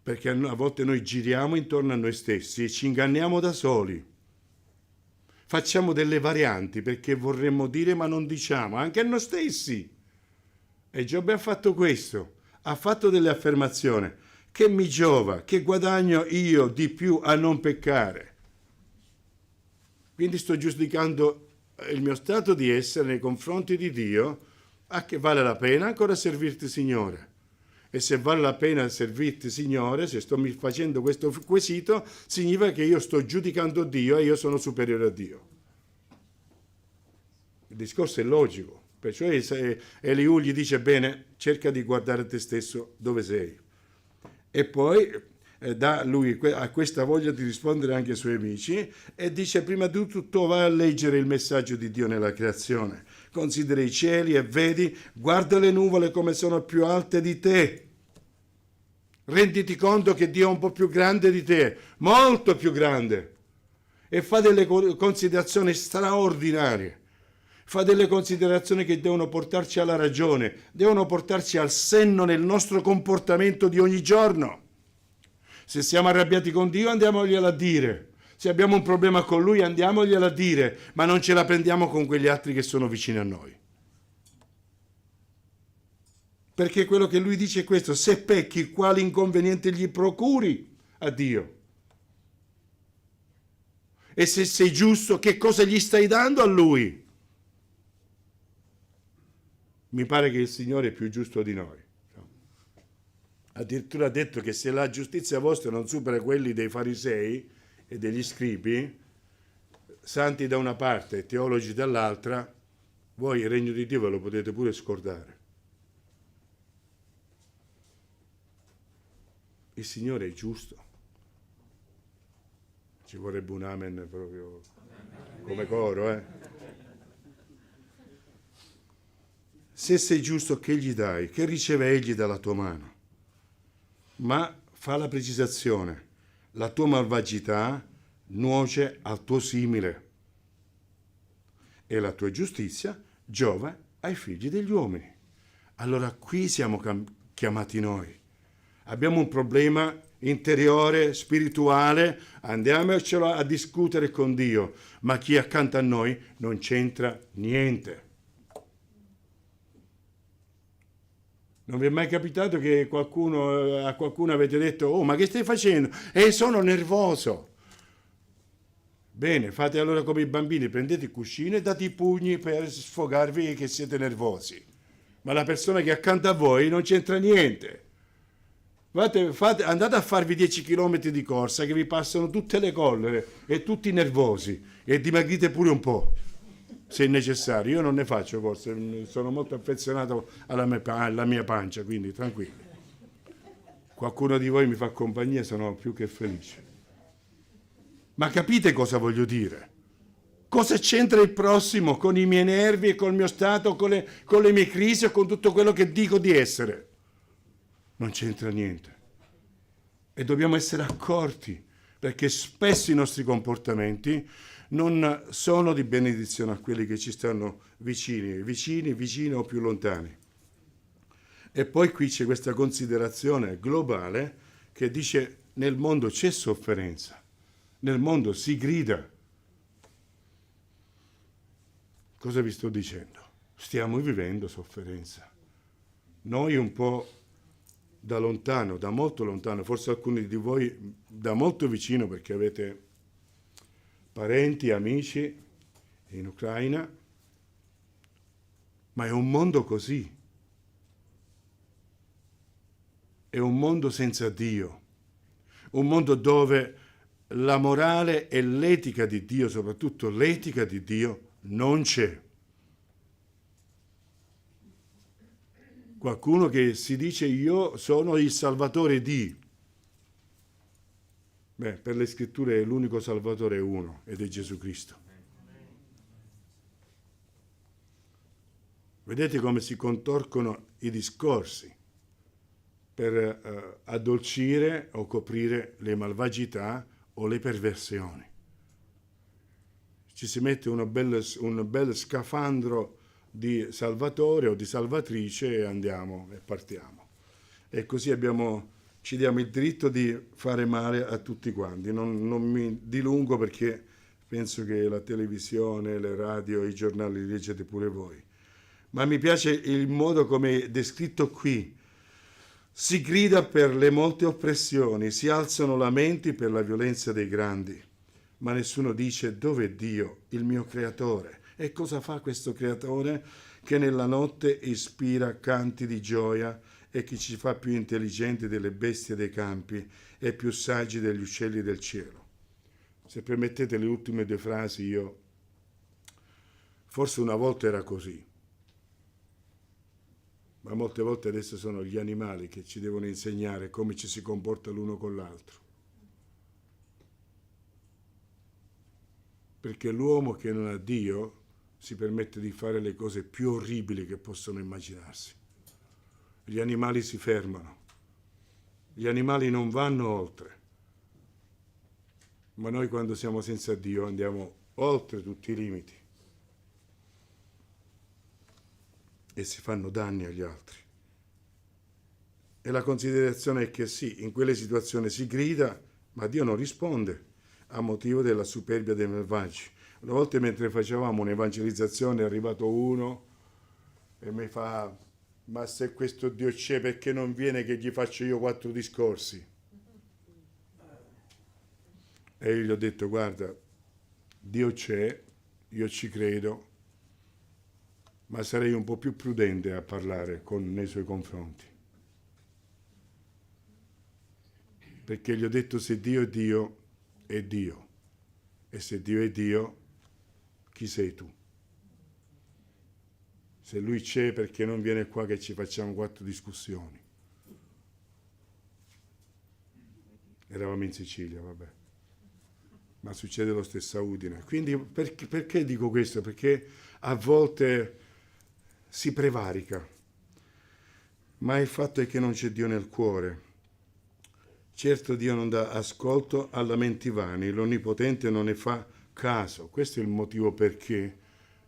Speaker 5: Perché a volte noi giriamo intorno a noi stessi e ci inganniamo da soli. Facciamo delle varianti perché vorremmo dire ma non diciamo, anche a noi stessi. E Giobbe ha fatto questo, ha fatto delle affermazioni. Che mi giova, che guadagno io di più a non peccare? Quindi sto giudicando il mio stato di essere nei confronti di Dio, a che vale la pena ancora servirti, Signore? E se vale la pena servirti, Signore, se sto facendo questo quesito, significa che io sto giudicando Dio e io sono superiore a Dio. Il discorso è logico. Perciò Eliù gli dice, bene, cerca di guardare te stesso dove sei. E poi dà lui a questa voglia di rispondere anche ai suoi amici e dice, prima di tutto vai a leggere il messaggio di Dio nella creazione. Considera i cieli e vedi, guarda le nuvole come sono più alte di te. Renditi conto che Dio è un po' più grande di te, molto più grande. E fa delle considerazioni straordinarie. Fa delle considerazioni che devono portarci alla ragione, devono portarci al senno nel nostro comportamento di ogni giorno. Se siamo arrabbiati con Dio, andiamoglielo a dire. Se abbiamo un problema con Lui, andiamoglielo a dire, ma non ce la prendiamo con quegli altri che sono vicini a noi. Perché quello che Lui dice è questo, se pecchi, quale inconveniente gli procuri a Dio? E se sei giusto, che cosa gli stai dando a Lui? Mi pare che il Signore è più giusto di noi. Addirittura ha detto che se la giustizia vostra non supera quelli dei farisei e degli scribi, santi da una parte e teologi dall'altra, voi il regno di Dio ve lo potete pure scordare. Il Signore è giusto. Ci vorrebbe un amen proprio come coro, se sei giusto, che gli dai? Che riceve egli dalla tua mano? Ma fa la precisazione, la tua malvagità nuoce al tuo simile e la tua giustizia giova ai figli degli uomini. Allora qui siamo chiamati noi. Abbiamo un problema interiore, spirituale, andiamocelo a discutere con Dio, ma chi è accanto a noi non c'entra niente. Non vi è mai capitato che a qualcuno avete detto: oh, ma che stai facendo? Sono nervoso. Bene, fate allora come i bambini, prendete il cuscino e date i pugni per sfogarvi che siete nervosi. Ma la persona che è accanto a voi non c'entra niente. Andate a farvi 10 km di corsa che vi passano tutte le collere e tutti nervosi e dimagrite pure un po', se è necessario. Io non ne faccio corse, sono molto affezionato alla mia pancia, quindi tranquilli. Qualcuno di voi mi fa compagnia, sono più che felice. Ma capite cosa voglio dire? Cosa c'entra il prossimo con i miei nervi e col mio stato, con le mie crisi e con tutto quello che dico di essere? Non c'entra niente. E dobbiamo essere accorti, perché spesso i nostri comportamenti non sono di benedizione a quelli che ci stanno vicini o più lontani. E poi qui c'è questa considerazione globale che dice: nel mondo c'è sofferenza, nel mondo si grida. Cosa vi sto dicendo? Stiamo vivendo sofferenza. Noi un po' da lontano, da molto lontano, forse alcuni di voi da molto vicino perché avete parenti, amici in Ucraina, ma è un mondo così. È un mondo senza Dio, un mondo dove la morale e l'etica di Dio, soprattutto l'etica di Dio, non c'è. Qualcuno che si dice: io sono il salvatore di. Per le scritture l'unico salvatore è uno, ed è Gesù Cristo. Vedete come si contorcono i discorsi per addolcire o coprire le malvagità o le perversioni. Ci si mette un bel scafandro di salvatore o di salvatrice e andiamo e partiamo. E così ci diamo il diritto di fare male a tutti quanti. Non mi dilungo perché penso che la televisione, le radio, i giornali li leggete pure voi. Ma mi piace il modo come è descritto qui. Si grida per le molte oppressioni, si alzano lamenti per la violenza dei grandi, ma nessuno dice: dove è Dio, il mio creatore? E cosa fa questo creatore che nella notte ispira canti di gioia e che ci fa più intelligenti delle bestie dei campi e più saggi degli uccelli del cielo? Se permettete le ultime due frasi, forse una volta era così, ma molte volte adesso sono gli animali che ci devono insegnare come ci si comporta l'uno con l'altro. Perché l'uomo che non ha Dio si permette di fare le cose più orribili che possono immaginarsi. Gli animali si fermano, gli animali non vanno oltre, ma noi quando siamo senza Dio andiamo oltre tutti i limiti e si fanno danni agli altri. E la considerazione è che sì, in quelle situazioni si grida, ma Dio non risponde a motivo della superbia dei malvagi. Una volta mentre facevamo un'evangelizzazione è arrivato uno e mi fa: ma se questo Dio c'è, perché non viene che gli faccio io 4 discorsi? E io gli ho detto: guarda, Dio c'è, io ci credo, ma sarei un po' più prudente a parlare nei suoi confronti. Perché gli ho detto: se Dio è Dio, è Dio. E se Dio è Dio, chi sei tu? Se Lui c'è, perché non viene qua che ci facciamo 4 discussioni? Eravamo in Sicilia, vabbè. Ma succede lo stesso a Udine. Quindi perché dico questo? Perché a volte si prevarica, ma il fatto è che non c'è Dio nel cuore. Certo, Dio non dà ascolto a lamenti vani, l'Onnipotente non ne fa caso. Questo è il motivo perché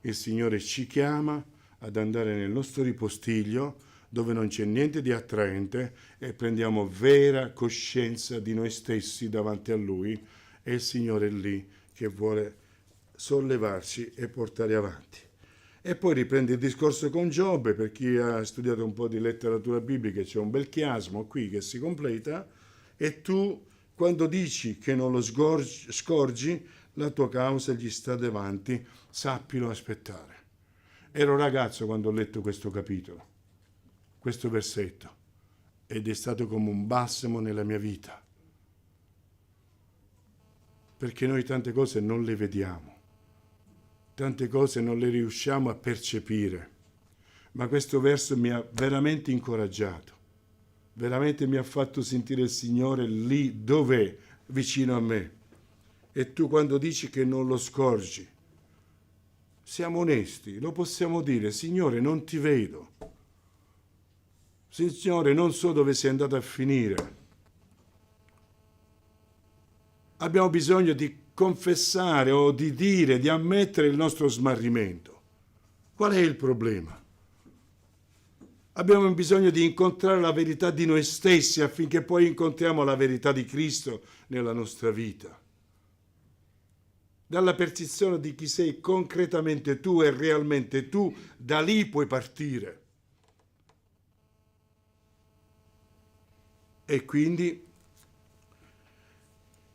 Speaker 5: il Signore ci chiama ad andare nel nostro ripostiglio, dove non c'è niente di attraente, e prendiamo vera coscienza di noi stessi davanti a Lui, e il Signore è lì che vuole sollevarci e portare avanti. E poi riprende il discorso con Giobbe. Per chi ha studiato un po' di letteratura biblica c'è un bel chiasmo qui che si completa, e tu, quando dici che non lo scorgi, la tua causa gli sta davanti, sappilo aspettare. Ero ragazzo quando ho letto questo capitolo, questo versetto, ed è stato come un balsamo nella mia vita, perché noi tante cose non le vediamo, tante cose non le riusciamo a percepire, ma questo verso mi ha veramente incoraggiato, veramente mi ha fatto sentire il Signore lì dov'è, vicino a me. E tu, quando dici che non lo scorgi, siamo onesti, lo possiamo dire: Signore, non ti vedo, Signore, non so dove sei andato a finire. Abbiamo bisogno di confessare o di dire, di ammettere il nostro smarrimento. Qual è il problema? Abbiamo bisogno di incontrare la verità di noi stessi affinché poi incontriamo la verità di Cristo nella nostra vita. Dalla percezione di chi sei concretamente tu e realmente tu, da lì puoi partire. E quindi,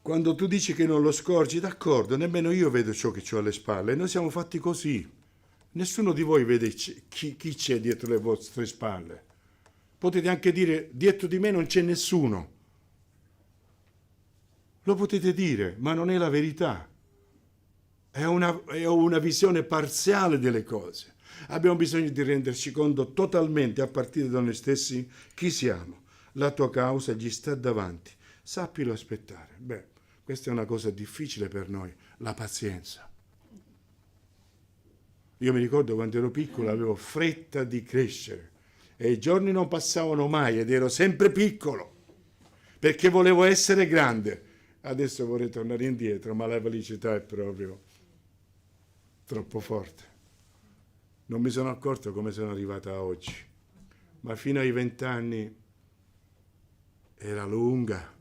Speaker 5: quando tu dici che non lo scorgi, d'accordo, nemmeno io vedo ciò che ho alle spalle. Noi siamo fatti così. Nessuno di voi vede chi c'è dietro le vostre spalle. Potete anche dire: dietro di me non c'è nessuno. Lo potete dire, ma non è la verità. È una visione parziale delle cose. Abbiamo bisogno di renderci conto totalmente, a partire da noi stessi, chi siamo. La tua causa gli sta davanti. Sappilo aspettare. Beh, questa è una cosa difficile per noi, la pazienza. Io mi ricordo quando ero piccolo avevo fretta di crescere e i giorni non passavano mai ed ero sempre piccolo perché volevo essere grande. Adesso vorrei tornare indietro, ma la felicità è proprio troppo forte. Non mi sono accorto come sono arrivata a oggi, ma fino ai 20 anni era lunga,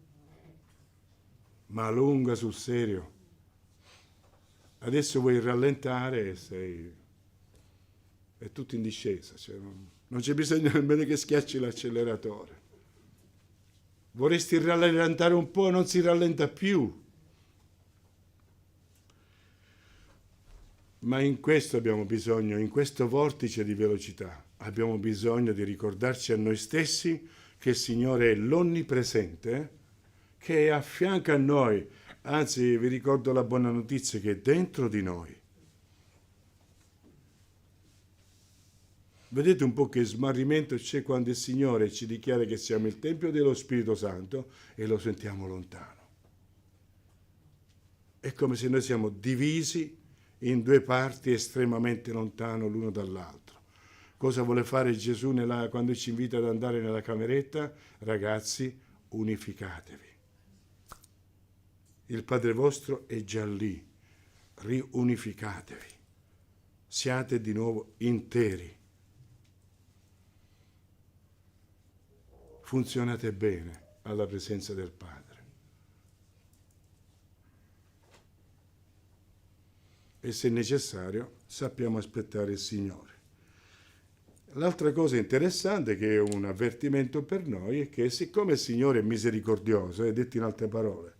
Speaker 5: ma lunga sul serio. Adesso vuoi rallentare e sei... è tutto in discesa, cioè non c'è bisogno nemmeno che schiacci l'acceleratore. Vorresti rallentare un po' e non si rallenta più. Ma in questo abbiamo bisogno, in questo vortice di velocità, abbiamo bisogno di ricordarci a noi stessi che il Signore è l'onnipresente, che è a fianco a noi. Anzi, vi ricordo la buona notizia che è dentro di noi. Vedete un po' che smarrimento c'è quando il Signore ci dichiara che siamo il Tempio dello Spirito Santo e lo sentiamo lontano. È come se noi siamo divisi in due parti estremamente lontano l'uno dall'altro. Cosa vuole fare Gesù quando ci invita ad andare nella cameretta? Ragazzi, unificatevi. Il Padre vostro è già lì. Riunificatevi. Siate di nuovo interi. Funzionate bene alla presenza del Padre. E se necessario sappiamo aspettare il Signore. L'altra cosa interessante, che è un avvertimento per noi, è che siccome il Signore è misericordioso, è detto in altre parole,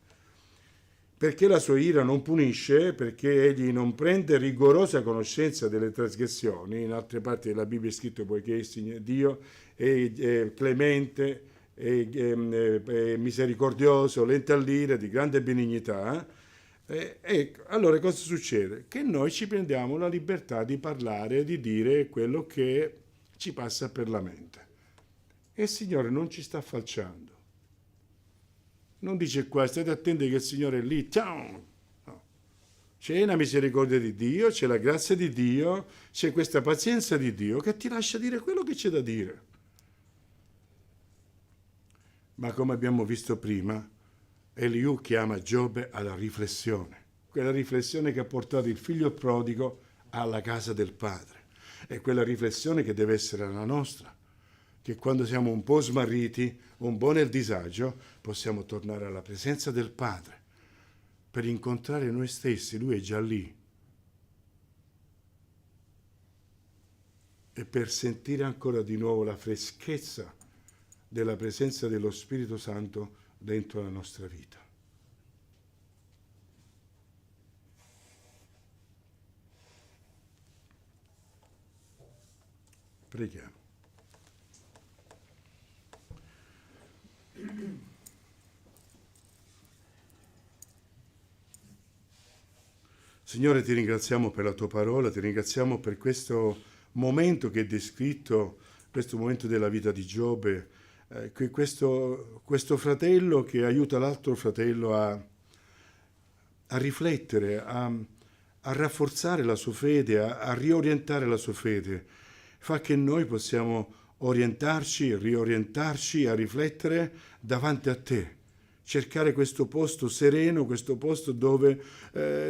Speaker 5: perché la sua ira non punisce, perché egli non prende rigorosa conoscenza delle trasgressioni, in altre parti della Bibbia è scritto poiché il Signore Dio è clemente, è misericordioso, lento all'ira, di grande benignità. Ecco, allora cosa succede? Che noi ci prendiamo la libertà di parlare e di dire quello che ci passa per la mente. E il Signore non ci sta falciando. Non dice qua, state attenti che il Signore è lì, ciao! No. C'è la misericordia di Dio, c'è la grazia di Dio, c'è questa pazienza di Dio che ti lascia dire quello che c'è da dire. Ma come abbiamo visto prima, Eliù chiama Giobbe alla riflessione, quella riflessione che ha portato il figlio prodigo alla casa del Padre. È quella riflessione che deve essere la nostra, che quando siamo un po' smarriti, un po' nel disagio, possiamo tornare alla presenza del Padre per incontrare noi stessi. Lui è già lì. E per sentire ancora di nuovo la freschezza della presenza dello Spirito Santo dentro la nostra vita. Preghiamo. Signore, ti ringraziamo per la tua parola, ti ringraziamo per questo momento che è descritto, questo momento della vita di Giobbe, questo fratello che aiuta l'altro fratello a riflettere, a rafforzare la sua fede, a riorientare la sua fede. Fa che noi possiamo orientarci, riorientarci, a riflettere davanti a te. Cercare questo posto sereno, questo posto dove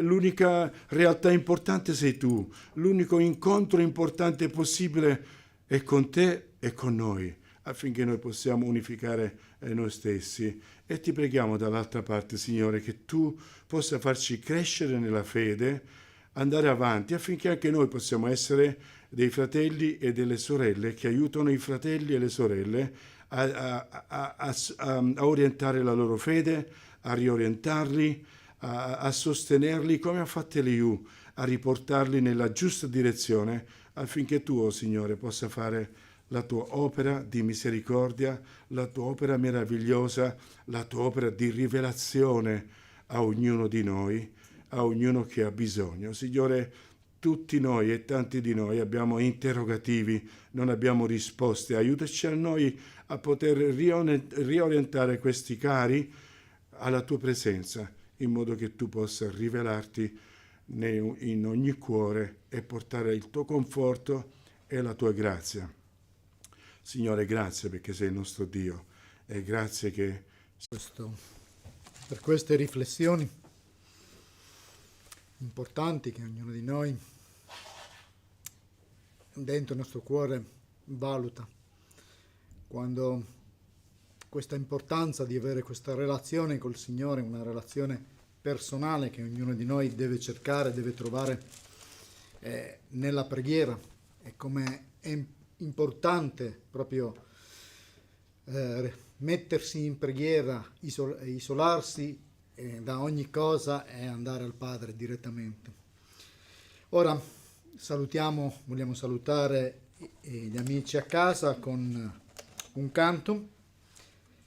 Speaker 5: l'unica realtà importante sei tu, l'unico incontro importante possibile è con te e con noi, affinché noi possiamo unificare noi stessi. E ti preghiamo dall'altra parte, Signore, che tu possa farci crescere nella fede, andare avanti, affinché anche noi possiamo essere dei fratelli e delle sorelle che aiutano i fratelli e le sorelle a orientare la loro fede, a riorientarli, a sostenerli come ha fatto Eliù, a riportarli nella giusta direzione, affinché tu, oh Signore, possa fare la tua opera di misericordia, la tua opera meravigliosa, la tua opera di rivelazione a ognuno di noi, a ognuno che ha bisogno. Signore, tutti noi e tanti di noi abbiamo interrogativi, non abbiamo risposte. Aiutaci a noi a poter riorientare questi cari alla tua presenza, in modo che tu possa rivelarti in ogni cuore e portare il tuo conforto e la tua grazia. Signore, grazie perché sei il nostro Dio e grazie che
Speaker 1: per queste riflessioni importanti che ognuno di noi dentro il nostro cuore valuta, quando questa importanza di avere questa relazione col Signore, una relazione personale che ognuno di noi deve cercare, deve trovare nella preghiera, e come è importante proprio mettersi in preghiera, isolarsi da ogni cosa e andare al Padre direttamente. Ora vogliamo salutare gli amici a casa con un canto,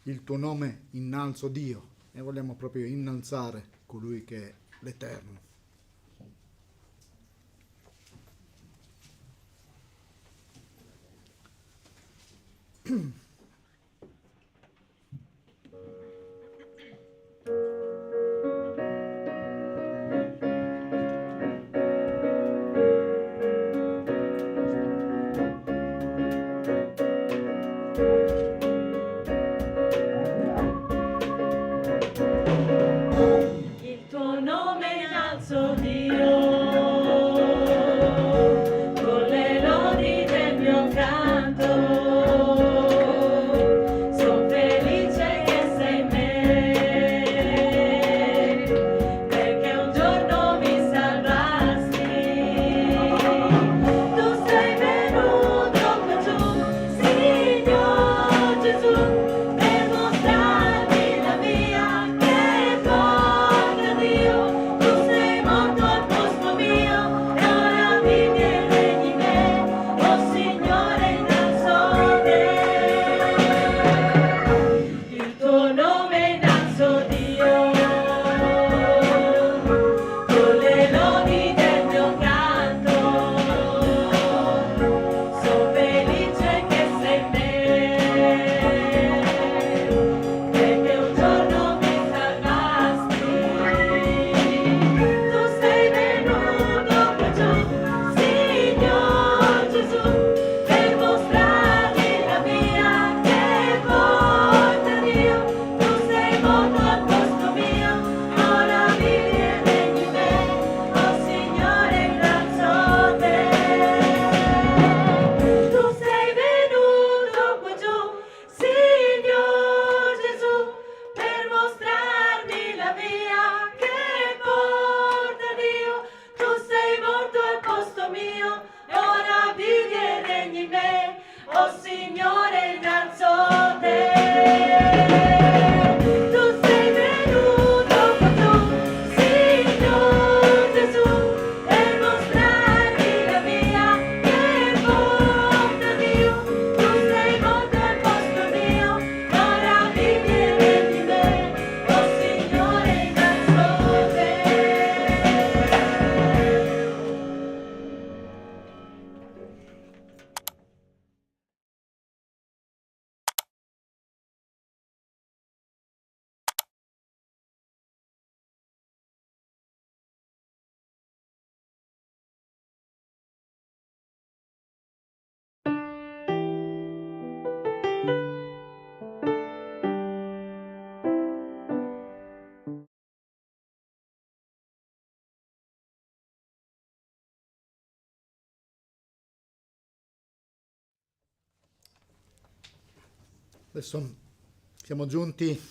Speaker 1: Il tuo nome innalzo Dio, e vogliamo proprio innalzare colui che è l'Eterno.
Speaker 6: Il tuo nome innalzo Dio, con le lodi del mio canto, son felice che sei in me, perché un giorno mi salvasti, tu sei venuto qua giù, Signor Gesù, per mostrarmi la via che porta a Dio, tu sei morto
Speaker 1: Adesso siamo giunti